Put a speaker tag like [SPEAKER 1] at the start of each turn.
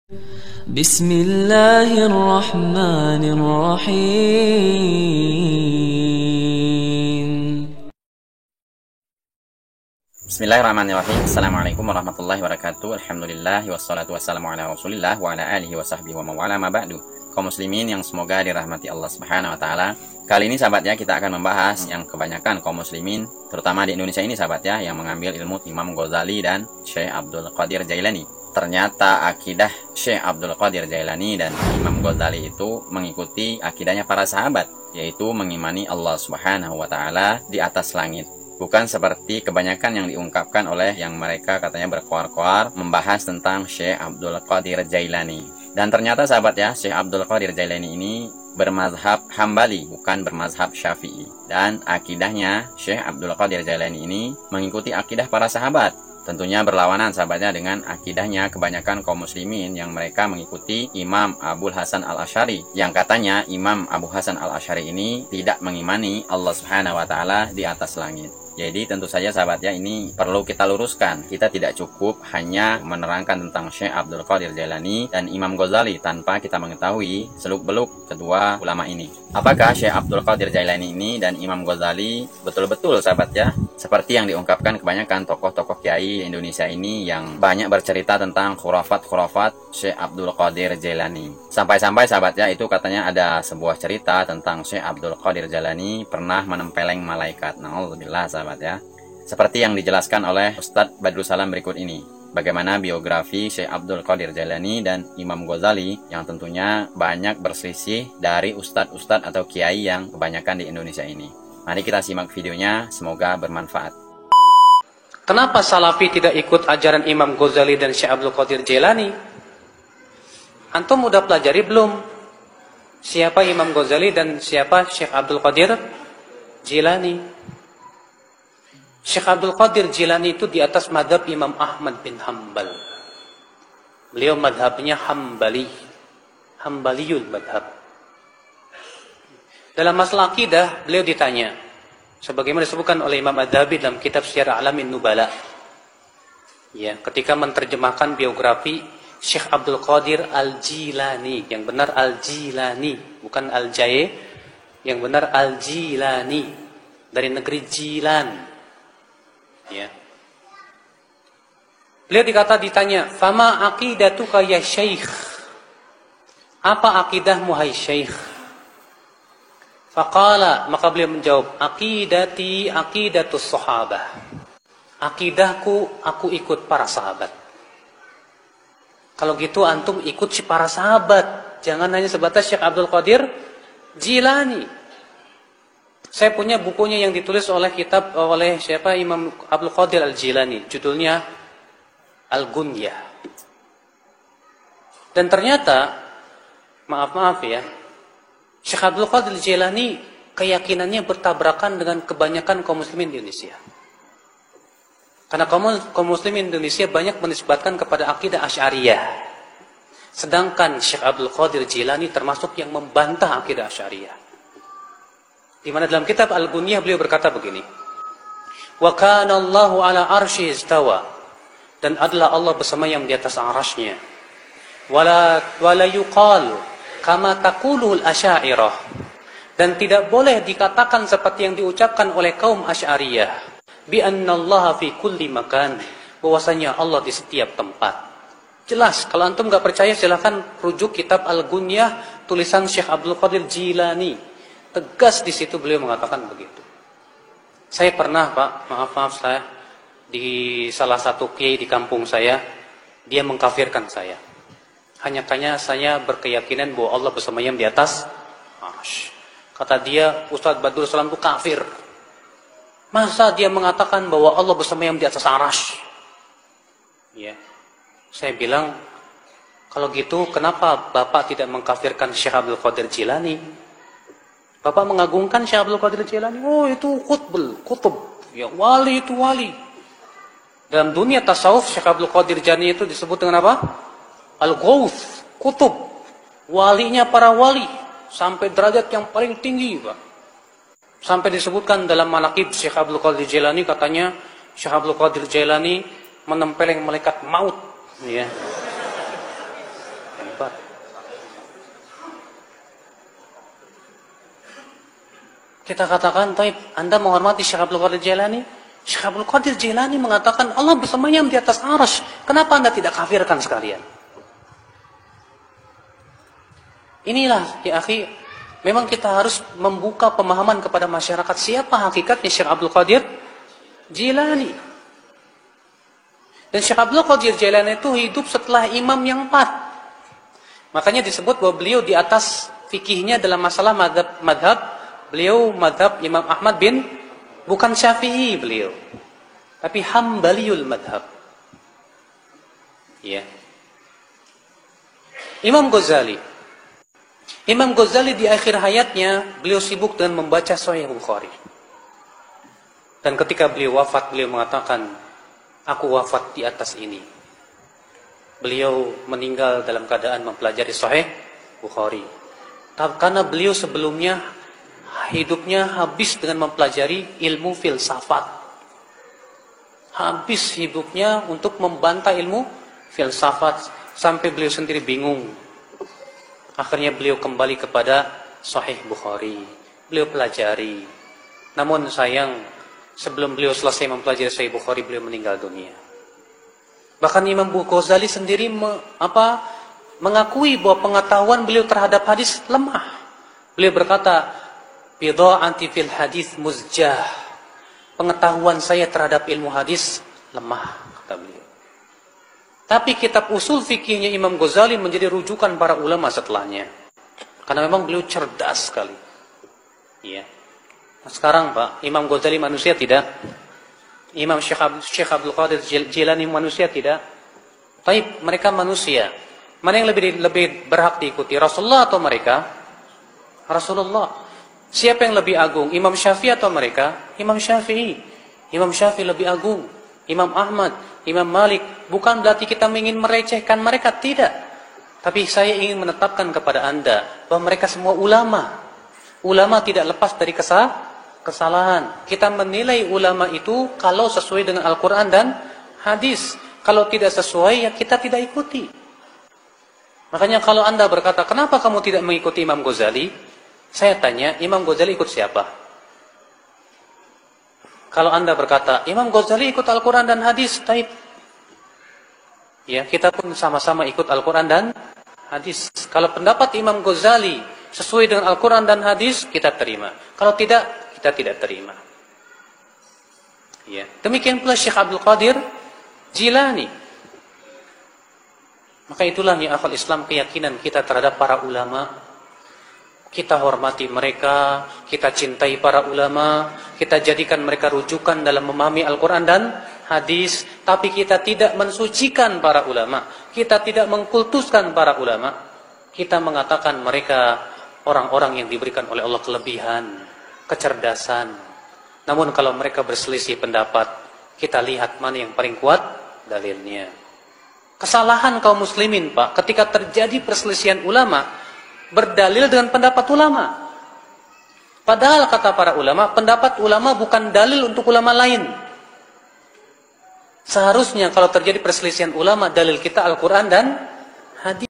[SPEAKER 1] بسم الله الرحمن الرحيم.
[SPEAKER 2] Bismillahirrahmanirrahim. Assalamualaikum warahmatullahi wabarakatuh. Alhamdulillah wassalatu wassalamu ala Rasulillah wa ala alihi wa sahbihi wa mawala ma ba'du. Kaum muslimin yang semoga dirahmati Allah Subhanahu wa taala. Kali ini sahabat ya, kita akan membahas yang kebanyakan kaum muslimin terutama di Indonesia ini sahabat ya, yang mengambil ilmu Imam Ghazali dan Syekh Abdul Qadir Jailani. Ternyata akidah Syekh Abdul Qadir Jailani dan Imam Ghazali itu mengikuti akidahnya para sahabat, yaitu mengimani Allah Subhanahu wa taala di atas langit. Bukan seperti kebanyakan yang diungkapkan oleh yang mereka katanya berkoar-koar membahas tentang Syekh Abdul Qadir Jailani. Dan ternyata sahabat ya, Syekh Abdul Qadir Jailani ini bermazhab Hambali, bukan bermazhab Syafi'i. Dan akidahnya Syekh Abdul Qadir Jailani ini mengikuti akidah para sahabat. Tentunya berlawanan sahabatnya dengan akidahnya kebanyakan kaum muslimin yang mereka mengikuti Imam Abu Hasan Al-Asy'ari, yang katanya Imam Abu Hasan Al-Asy'ari ini tidak mengimani Allah Subhanahu wa taala di atas langit. Jadi tentu saja sahabat ya, ini perlu kita luruskan. Kita tidak cukup hanya menerangkan tentang Syekh Abdul Qadir Jailani dan Imam Ghazali tanpa kita mengetahui seluk-beluk kedua ulama ini. Apakah Syekh Abdul Qadir Jailani ini dan Imam Ghazali betul-betul sahabat ya, seperti yang diungkapkan kebanyakan tokoh-tokoh kiai Indonesia ini yang banyak bercerita tentang khurafat-khurafat Syekh Abdul Qadir Jailani. Sampai-sampai sahabat ya, itu katanya ada sebuah cerita tentang Syekh Abdul Qadir Jailani pernah menempeleng malaikat. Na'udzubillah sahabat ya. Seperti yang dijelaskan oleh Ustadz Badrul Salam berikut ini. Bagaimana biografi Syekh Abdul Qadir Jailani dan Imam Ghazali yang tentunya banyak berselisih dari ustadz-ustadz atau kiai yang kebanyakan di Indonesia ini. Mari kita simak videonya, semoga bermanfaat.
[SPEAKER 3] Kenapa Salafi tidak ikut ajaran Imam Ghazali dan Syekh Abdul Qadir Jailani? Antum udah pelajari belum? Siapa Imam Ghazali dan siapa Syekh Abdul Qadir Jailani? Syekh Abdul Qadir Jailani itu di atas madhab Imam Ahmad bin Hanbal. Beliau madhabnya Hambali, Hambaliyul madhab. Dalam masalah akidah, beliau ditanya, sebagaimana disebutkan oleh Imam Adz-Dzahabi dalam kitab Syiar A'lamin Nubala. Ya, ketika menerjemahkan biografi Syekh Abdul Qadir Al-Jilani, yang benar Al-Jilani, bukan Al-Jai, yang benar Al-Jilani, dari negeri Jilan. Ya. Beliau ditanya, "Fama aqidatuka ya Syekh?" Apa akidahmu hai Syekh? Faqala, maka beliau menjawab, "Aqidati aqidatus sahabah." Akidahku, aku ikut para sahabat. Kalau gitu antum ikut si para sahabat, jangan hanya sebatas Syekh Abdul Qadir Jilani. Saya punya bukunya yang ditulis oleh siapa, Imam Abdul Qadir Al-Jilani, judulnya Al-Gunyah. Dan ternyata, maaf ya, Syekh Abdul Qadir Jailani keyakinannya bertabrakan dengan kebanyakan kaum muslimin di Indonesia. Karena kaum muslimin Indonesia banyak menisbatkan kepada akidah Asy'ariyah. Sedangkan Syekh Abdul Qadir Jailani termasuk yang membantah akidah Asy'ariyah. Di mana dalam kitab Al-Gunyah beliau berkata begini, "Wa kana Allahu ala arsy istawa." Dan adalah Allah bersemayam di atas arasy-Nya. Wala yuqal kama taqulul Asy'ariyah. Dan tidak boleh dikatakan seperti yang diucapkan oleh kaum Asy'ariyah, bi annallaha fi kulli makan, bahwasanya Allah di setiap tempat. Jelas, kalau antum enggak percaya silahkan rujuk kitab Al-Gunyah tulisan Syekh Abdul Qadir Jilani. Tegas di situ beliau mengatakan begitu. Saya pernah, Pak, maaf saya, di salah satu kiai di kampung saya, dia mengkafirkan saya. Hanya saya berkeyakinan bahwa Allah bersemayam di atas arsy. Kata dia, Ustadz Badrul Salam itu kafir. Masa dia mengatakan bahwa Allah bersemayam di atas arsy? Ya. Saya bilang, kalau gitu kenapa Bapak tidak mengkafirkan Syekh Abdul Qadir Jilani? Bapak mengagungkan Syekh Abdul Qadir Jailani. Oh, itu kutub. Ya, wali itu wali. Dalam dunia tasawuf, Syekh Abdul Qadir Jailani itu disebut dengan apa? Al-Ghauth, kutub. Walinya para wali. Sampai derajat yang paling tinggi, Pak. Sampai disebutkan dalam manaqib Syekh Abdul Qadir Jailani, katanya Syekh Abdul Qadir Jailani menempeleng malaikat maut. Ya. Akbar. Kita katakan, taib, Anda menghormati Syekh Abdul Qadir Jailani? Syekh Abdul Qadir Jailani mengatakan Allah bersemayam di atas arsy. Kenapa Anda tidak kafirkan sekalian? Inilah, ya akhi, memang kita harus membuka pemahaman kepada masyarakat siapa hakikatnya Syekh Abdul Qadir Jailani. Dan Syekh Abdul Qadir Jailani itu hidup setelah imam yang 4. Makanya disebut bahwa beliau di atas fikihnya dalam masalah madhab. Beliau madhab Imam Ahmad bin, bukan Syafi'i beliau, tapi Hambaliul madhab. Ya. Imam Ghazali di akhir hayatnya, beliau sibuk dengan membaca Sahih Bukhari. Dan ketika beliau wafat, beliau mengatakan, aku wafat di atas ini. Beliau meninggal dalam keadaan mempelajari Sahih Bukhari. Karena beliau sebelumnya hidupnya habis dengan mempelajari ilmu filsafat. Habis hidupnya untuk membantah ilmu filsafat. Sampai beliau sendiri bingung. Akhirnya beliau kembali kepada Sahih Bukhari. Beliau pelajari. Namun sayang, sebelum beliau selesai mempelajari Sahih Bukhari, beliau meninggal dunia. Bahkan Imam Ghazali sendiri mengakui bahwa pengetahuan beliau terhadap hadis lemah. Beliau berkata, bidha'ati fil hadis muzjah. Pengetahuan saya terhadap ilmu hadis lemah, kata beliau. Tapi kitab usul fikihnya Imam Ghazali menjadi rujukan para ulama setelahnya. Karena memang beliau cerdas sekali. Iya. Nah, sekarang Pak, Imam Ghazali manusia tidak? Imam Syekh Abdul Qadir Jailani manusia tidak? Tapi mereka manusia. Mana yang lebih berhak diikuti? Rasulullah atau mereka? Rasulullah. Siapa yang lebih agung? Imam Syafi'i atau mereka? Imam Syafi'i. Imam Syafi'i lebih agung. Imam Ahmad, Imam Malik. Bukan berarti kita ingin merecehkan mereka, tidak. Tapi saya ingin menetapkan kepada Anda bahwa mereka semua ulama. Ulama tidak lepas dari kesalahan. Kita menilai ulama itu kalau sesuai dengan Al-Quran dan hadis. Kalau tidak sesuai, ya kita tidak ikuti. Makanya kalau Anda berkata, kenapa kamu tidak mengikuti Imam Ghazali? Saya tanya, Imam Ghazali ikut siapa? Kalau Anda berkata, Imam Ghazali ikut Al-Quran dan hadis, taib. Ya, kita pun sama-sama ikut Al-Quran dan hadis. Kalau pendapat Imam Ghazali sesuai dengan Al-Quran dan hadis, kita terima. Kalau tidak, kita tidak terima. Ya. Demikian pula Syekh Abdul Qadir Jailani. Maka itulah ya akhwal Islam, keyakinan kita terhadap para ulama. Kita hormati mereka, kita cintai para ulama, kita jadikan mereka rujukan dalam memahami Al-Quran dan hadis. Tapi kita tidak mensucikan para ulama, kita tidak mengkultuskan para ulama. Kita mengatakan mereka orang-orang yang diberikan oleh Allah kelebihan, kecerdasan. Namun kalau mereka berselisih pendapat, kita lihat mana yang paling kuat dalilnya. Kesalahan kaum muslimin, Pak, ketika terjadi perselisihan ulama, berdalil dengan pendapat ulama. Padahal kata para ulama, pendapat ulama bukan dalil untuk ulama lain. Seharusnya kalau terjadi perselisihan ulama, dalil kita Al-Quran dan hadis.